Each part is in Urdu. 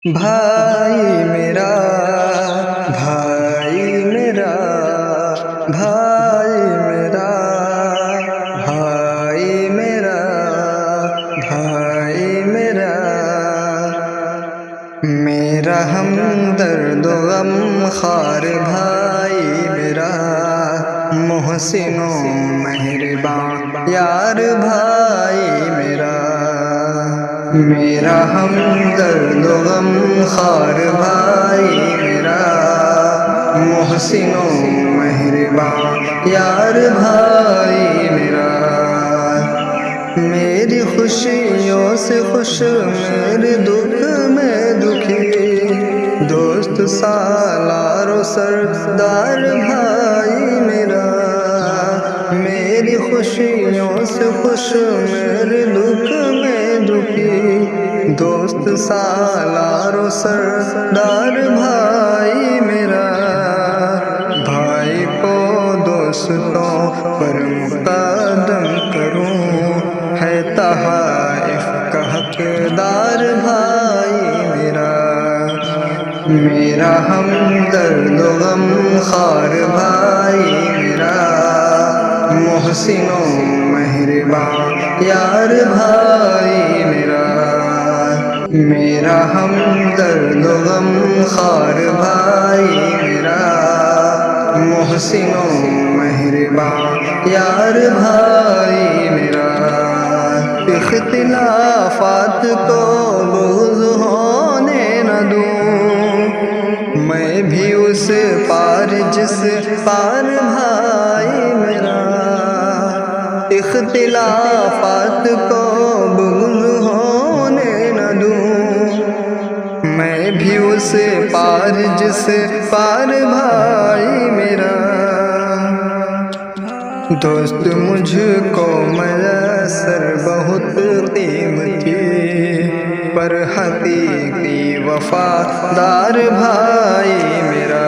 بھائی میرا بھائی میرا بھائی میرا بھائی میرا بھائی میرا میرا ہمدرد و غم خوار بھائی میرا محسن و مہربان یار بھائی میرا میرا ہمدرد و غم خوار بھائی میرا محسن و مہربان یار بھائی میرا میری خوشیوں سے خوش میرے دکھ میں دکھی دوست سالار و سردار بھائی میرا میری خوشیوں سے خوش میرے دکھ میں دکھی دوست سالار و سردار بھائی میرا بھائی کو دوستوں پر مقدم کروں ہے تحائف کا حقدار بھائی میرا میرا ہمدرد و غم خوار بھائی میرا محسن و مہربان یار بھائی میرا میرا ہمدرد و غم خوار بھائی میرا محسن و مہربان یار بھائی میرا اختلافات کو بغض ہونے نہ دوں میں بھی اس پار جس پار بھائی میرا اختلافات کو بغض ہونے نہ دوں میں بھی اس پار جس پار بھائی میرا دوست مجھ کو میسر بہت قیمتی پر حقیقی وفادار بھائی میرا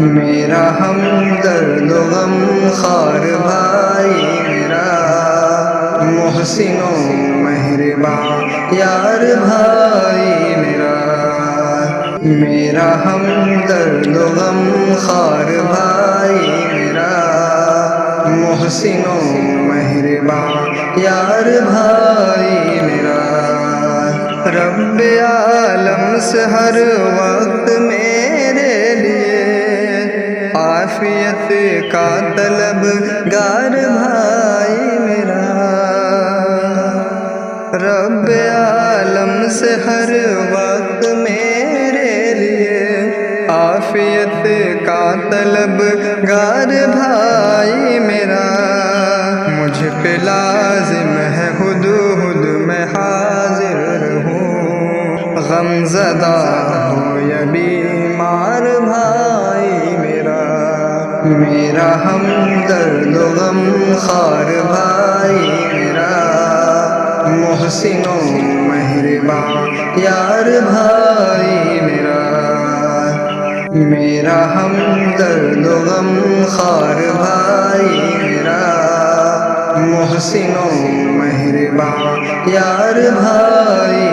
میرا ہمدرد و غم خوار بھائی میرا محسن و مہربان یار بھائی میرا میرا ہمدرد و غم خوار بھائی میرا محسن و مہربان یار بھائی میرا رب عالم سے ہر وقت میرے لیے عافیت کا طلبگار بھائی میرا رب عالم سے ہر وقت میرے لیے عافیت کا طلبگار بھائی میرا مجھ پہ لازم ہے ہدہد میں حاضر رہوں غم زدہ ہو یا بیمار بھائی میرا میرا ہمدرد و غم خوار بھائی میرا محسن و مہربان یار بھائی میرا میرا ہمدرد و غم خوار بھائی میرا محسن و مہربان یار بھائی